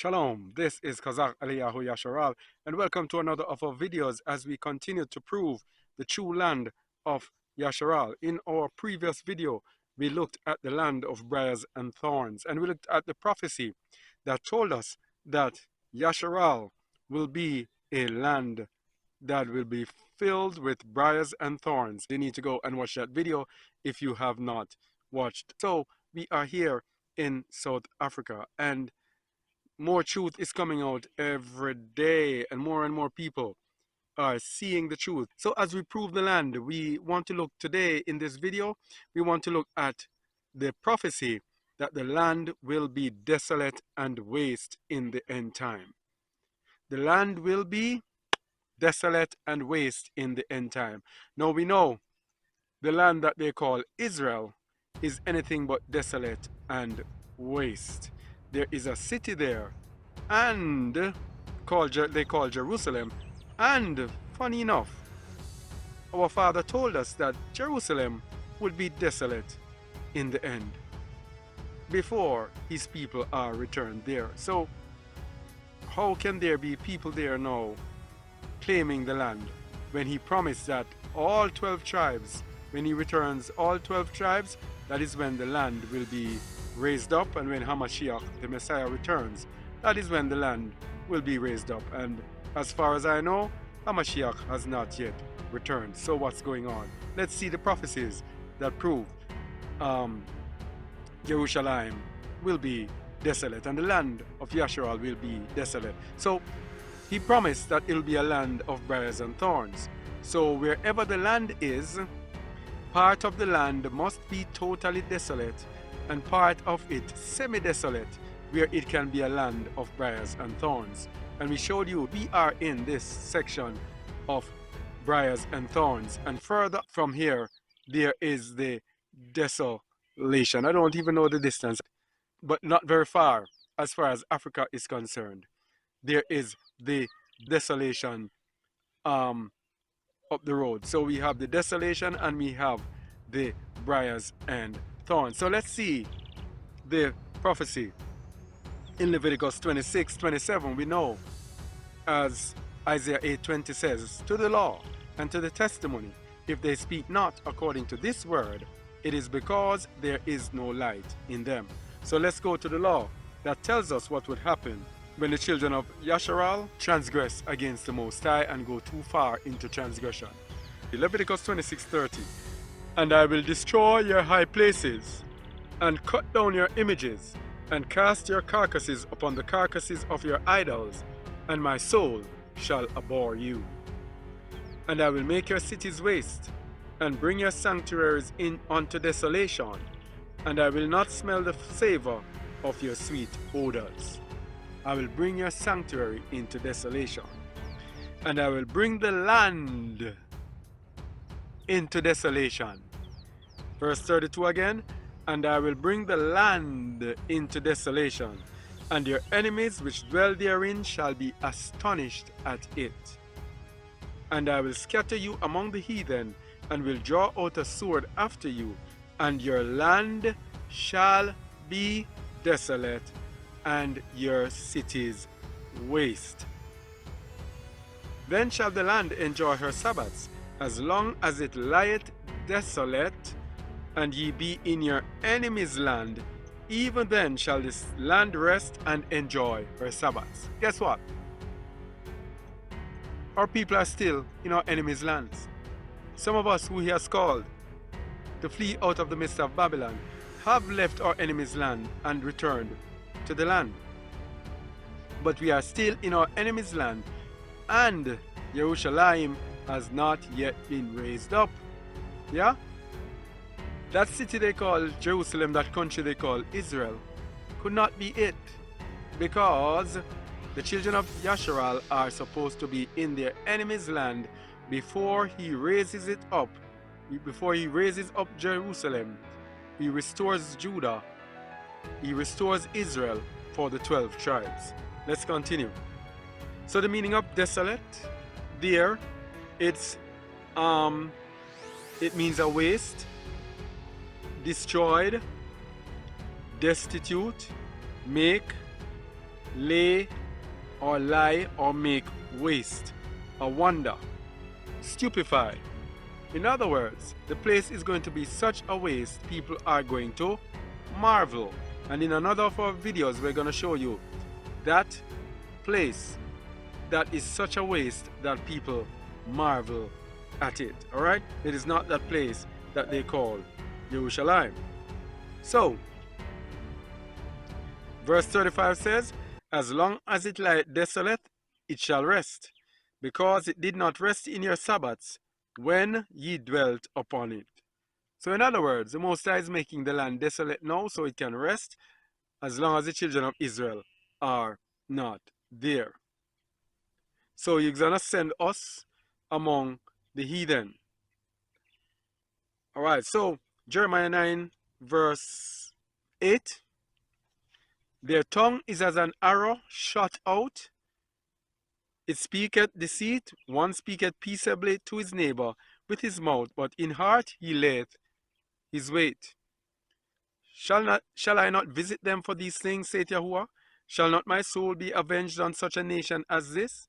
Shalom, this is Kazakh Aliyahu Yasharal, and welcome to another of our videos as we continue to prove the true land of Yasharal. In our previous video, we looked at the land of Briers and Thorns, and we looked at the prophecy that told us that Yasharal will be a land that will be filled with briars and thorns. You need to go and watch that video if you have not watched. So we are here in South Africa, and more truth is coming out every day, and more people are seeing the truth. So as we prove the land, we want to look today in this video, we want to look at the prophecy that the land will be desolate and waste in the end time. The land will be desolate and waste in the end time. Now we know the land that they call Israel is anything but desolate and waste. There is a city there, and they call Jerusalem. And funny enough, our Father told us that Jerusalem would be desolate in the end before his people are returned there. So how can there be people there now claiming the land when he promised that all 12 tribes, when he returns all 12 tribes, that is when the land will be raised up, and when Hamashiach, the Messiah, returns, that is when the land will be raised up. And as far as I know, Hamashiach has not yet returned. So what's going on? Let's see the prophecies that prove Jerusalem will be desolate and the land of Yasharal will be desolate. So he promised that it will be a land of briars and thorns. So wherever the land is, part of the land must be totally desolate and part of it semi-desolate, where it can be a land of briars and thorns. And we showed you we are in this section of briars and thorns, and further from here there is the desolation. I don't even know the distance, but not very far as Africa is concerned. There is the desolation up the road. So we have the desolation and we have the briars and thorns. So let's see the prophecy in Leviticus 26:27. We know, as Isaiah 8:20 says, to the law and to the testimony, if they speak not according to this word, it is because there is no light in them. So let's go to the law that tells us what would happen when the children of Yasharal transgress against the Most High and go too far into transgression. Leviticus 26:30. And I will destroy your high places, and cut down your images, and cast your carcasses upon the carcasses of your idols, and my soul shall abhor you. And I will make your cities waste, and bring your sanctuaries in unto desolation, and I will not smell the savor of your sweet odors. I will bring your sanctuary into desolation, and I will bring the land into desolation. Verse 32 again, and I will bring the land into desolation, and your enemies which dwell therein shall be astonished at it. And I will scatter you among the heathen, and will draw out a sword after you, and your land shall be desolate, and your cities waste. Then shall the land enjoy her Sabbaths, as long as it lieth desolate, and ye be in your enemy's land, even then shall this land rest and enjoy her Sabbaths. Guess what? Our people are still in our enemy's lands. Some of us who he has called to flee out of the midst of Babylon have left our enemy's land and returned to the land. But we are still in our enemy's land, and Jerusalem has not yet been raised up. Yeah? That city they call Jerusalem, that country they call Israel, could not be it, because the children of Yasharal are supposed to be in their enemy's land before he raises it up. Before he raises up Jerusalem, he restores Judah, he restores Israel for the 12 tribes. Let's continue. So the meaning of desolate there, it means a waste, destroyed, destitute, make, lay or lie or make waste, or wonder, stupefy. In other words, the place is going to be such a waste, people are going to marvel. And in another of our videos, we're going to show you that place that is such a waste that people marvel at it. Alright? It is not that place that they call Jerusalem. So, verse 35 says, as long as it lieth desolate, it shall rest, because it did not rest in your Sabbaths when ye dwelt upon it. So in other words, the Most High is making the land desolate now so it can rest as long as the children of Israel are not there. So he's going to send us among the heathen. Alright, so Jeremiah 9 verse 8. Their tongue is as an arrow shot out. It speaketh deceit. One speaketh peaceably to his neighbor with his mouth, but in heart he layeth his wait. Shall I not visit them for these things, saith Yahuwah? Shall not my soul be avenged on such a nation as this?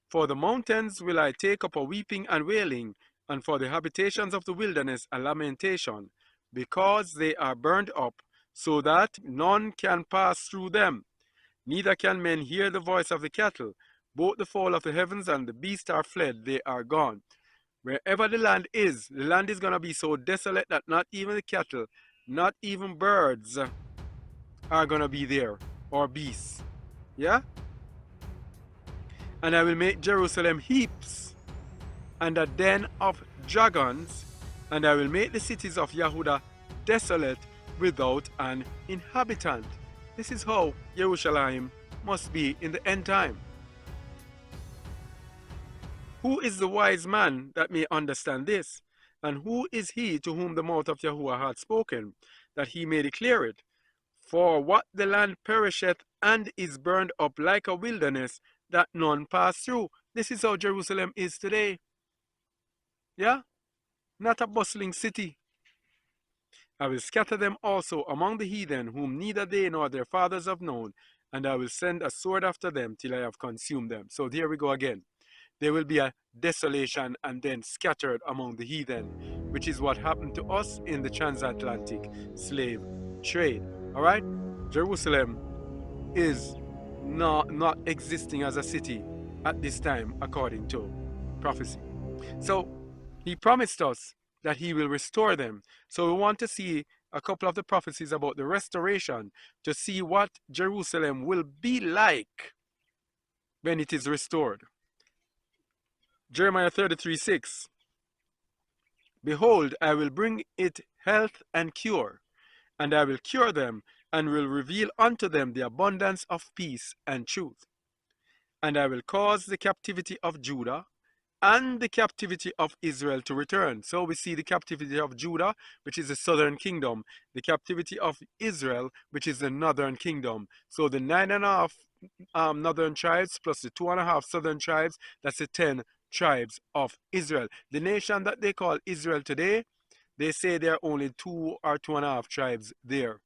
For the mountains will I take up a weeping and wailing, and for the habitations of the wilderness a lamentation, because they are burned up, so that none can pass through them. Neither can men hear the voice of the cattle. Both the fowl of the heavens and the beast are fled, they are gone. Wherever the land is going to be so desolate that not even the cattle, not even birds are going to be there, or beasts. Yeah? And I will make Jerusalem heaps and a den of dragons, and I will make the cities of Yehuda desolate without an inhabitant. This is how Jerusalem must be in the end time. Who is the wise man that may understand this? And who is he to whom the mouth of Yahuwah hath spoken, that he may declare it? For what the land perisheth and is burned up like a wilderness, that none pass through. This is how Jerusalem is today. Yeah? Not a bustling city. I will scatter them also among the heathen, whom neither they nor their fathers have known, and I will send a sword after them till I have consumed them. So there we go again. There will be a desolation and then scattered among the heathen, which is what happened to us in the transatlantic slave trade. All right? Jerusalem is not existing as a city at this time according to prophecy. So he promised us that he will restore them. So we want to see a couple of the prophecies about the restoration to see what Jerusalem will be like when it is restored. Jeremiah 33:6. Behold, I will bring it health and cure, and I will cure them, and will reveal unto them the abundance of peace and truth. And I will cause the captivity of Judah and the captivity of Israel to return. So we see the captivity of Judah, which is the southern kingdom, the captivity of Israel, which is the northern kingdom. So the 9.5 northern tribes plus the 2.5 southern tribes, that's the 10 tribes of Israel. The nation that they call Israel today, they say there are only 2 or 2.5 tribes there.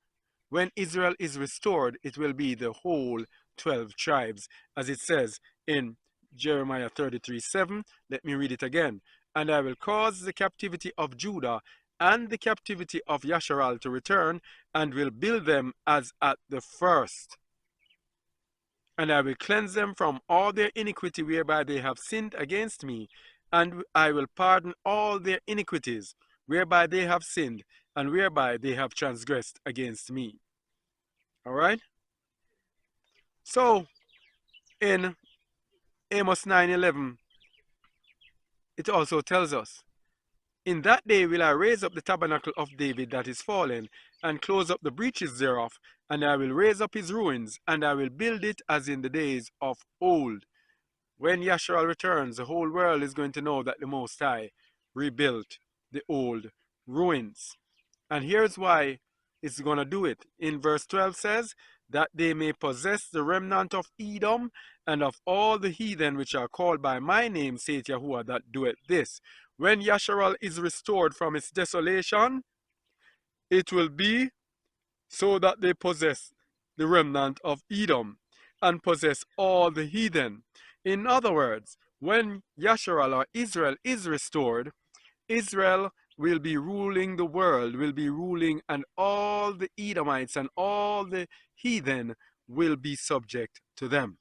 When Israel is restored, it will be the whole 12 tribes, as it says in Jeremiah 33:7. Let me read it again. And I will cause the captivity of Judah and the captivity of Yasharal to return, and will build them as at the first. And I will cleanse them from all their iniquity whereby they have sinned against me, and I will pardon all their iniquities whereby they have sinned, and whereby they have transgressed against me. All right? So, in Amos 9:11, it also tells us, in that day will I raise up the tabernacle of David that is fallen, and close up the breaches thereof, and I will raise up his ruins, and I will build it as in the days of old. When Yasharal returns, the whole world is going to know that the Most High rebuilt the old ruins. And here's why it's going to do it. In verse 12 says, that they may possess the remnant of Edom, and of all the heathen which are called by my name, saith Yahuwah, that doeth this. When Yasharal is restored from its desolation, it will be so that they possess the remnant of Edom. and possess all the heathen. In other words, when Yasharal or Israel is restored, Israel will be ruling the world, will be ruling, and all the Edomites and all the heathen will be subject to them.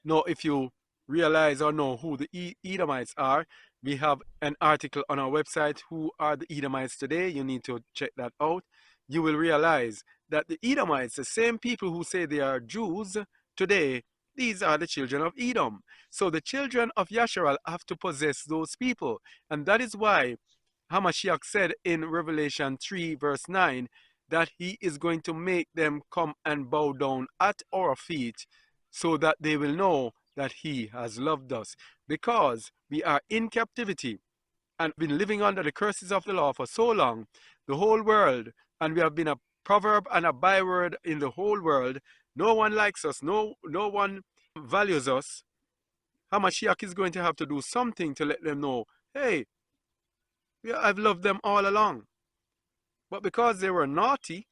Now, if you realize or know who the Edomites are, we have an article on our website, Who Are the Edomites Today? You need to check that out. You will realize that the Edomites, the same people who say they are Jews today, these are the children of Edom. So the children of Yasharal have to possess those people. And that is why Hamashiach said in Revelation 3 verse 9 that he is going to make them come and bow down at our feet so that they will know that he has loved us. Because we are in captivity and been living under the curses of the law for so long, the whole world, and we have been a proverb and a byword in the whole world. No one likes us, no one values us. Hamashiach is going to have to do something to let them know, hey, I've loved them all along. But because they were naughty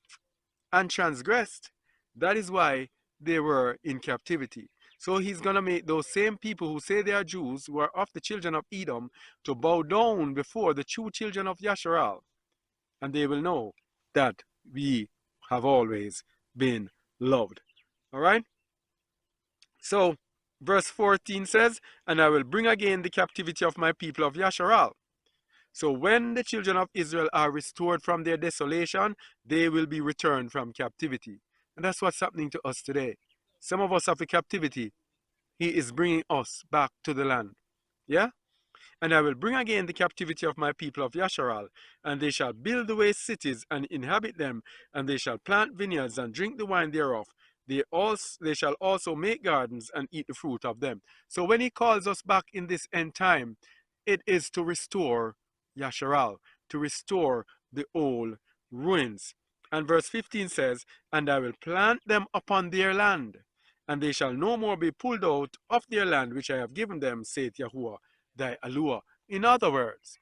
and transgressed, that is why they were in captivity. So he's going to make those same people who say they are Jews, who are of the children of Edom, to bow down before the true children of Yasharal. And they will know that we have always been loved. All right? So, verse 14 says, and I will bring again the captivity of my people of Yasharal. So when the children of Israel are restored from their desolation, they will be returned from captivity. And that's what's happening to us today. Some of us have a captivity. He is bringing us back to the land. Yeah? And I will bring again the captivity of my people of Yasharal, and they shall build the waste cities and inhabit them, and they shall plant vineyards and drink the wine thereof. They shall also make gardens and eat the fruit of them. So when he calls us back in this end time, it is to restore Yasharal, to restore the old ruins. And verse 15 says, and I will plant them upon their land, and they shall no more be pulled out of their land which I have given them, saith Yahuwah, thy Alua. In other words,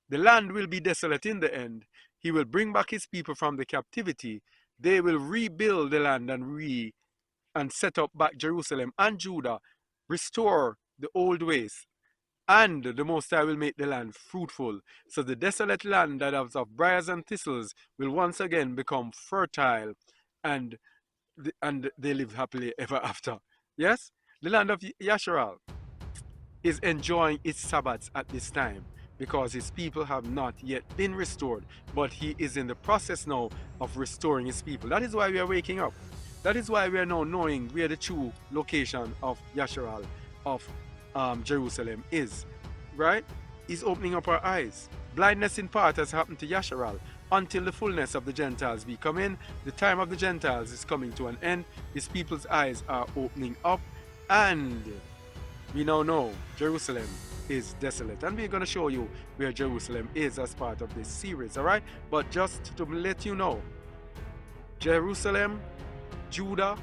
the land will be desolate in the end. He will bring back his people from the captivity. They will rebuild the land and set up back Jerusalem and Judah, restore the old ways. And the Most High will make the land fruitful. So the desolate land that was of briars and thistles will once again become fertile, and they live happily ever after. Yes? The land of Yasharal is enjoying its Sabbaths at this time because his people have not yet been restored. But he is in the process now of restoring his people. That is why we are waking up. That is why we are now knowing where the true location of Yasharal, of Jerusalem is, right? He's opening up our eyes. Blindness in part has happened to Yasharal until the fullness of the Gentiles be come in. The time of the Gentiles is coming to an end. His people's eyes are opening up, and we now know Jerusalem is desolate, and we're going to show you where Jerusalem is as part of this series. All right, but just to let you know, Jerusalem, Judah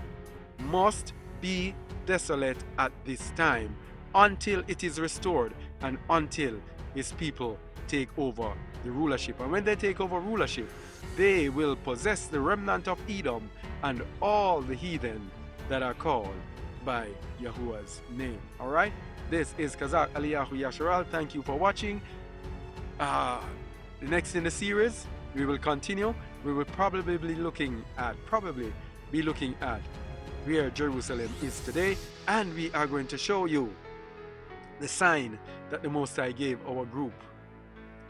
must be desolate at this time until it is restored and until his people take over the rulership. And when they take over rulership, they will possess the remnant of Edom and all the heathen that are called by Yahuwah's name. All right, this is Kazak Aliyahu Yasharal. Thank you for watching. Next in the series, we will continue. We will probably be looking at where Jerusalem is today, and we are going to show you the sign that the Most High gave our group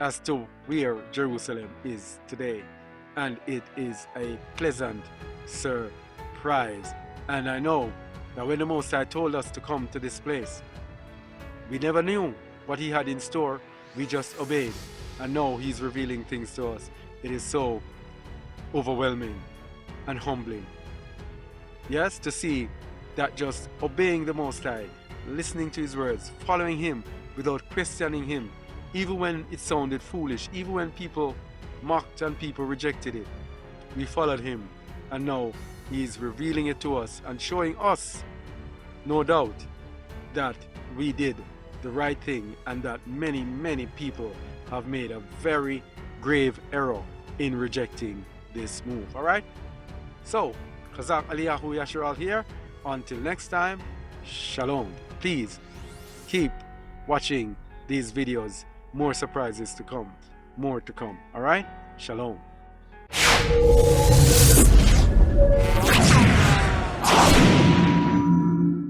as to where Jerusalem is today. And it is a pleasant surprise. And I know that when the Most High told us to come to this place, we never knew what he had in store. We just obeyed. And now he's revealing things to us. It is so overwhelming and humbling. Yes, to see that just obeying the Most High, listening to his words, following him without questioning him, even when it sounded foolish, even when people mocked and people rejected it, we followed him, and now he's revealing it to us and showing us, no doubt, that we did the right thing, and that many, many people have made a very grave error in rejecting this move. All right, so Kazak Aliyahu Yasharal here, Until next time, shalom. Please keep watching these videos. More surprises to come. More to come. All right? Shalom.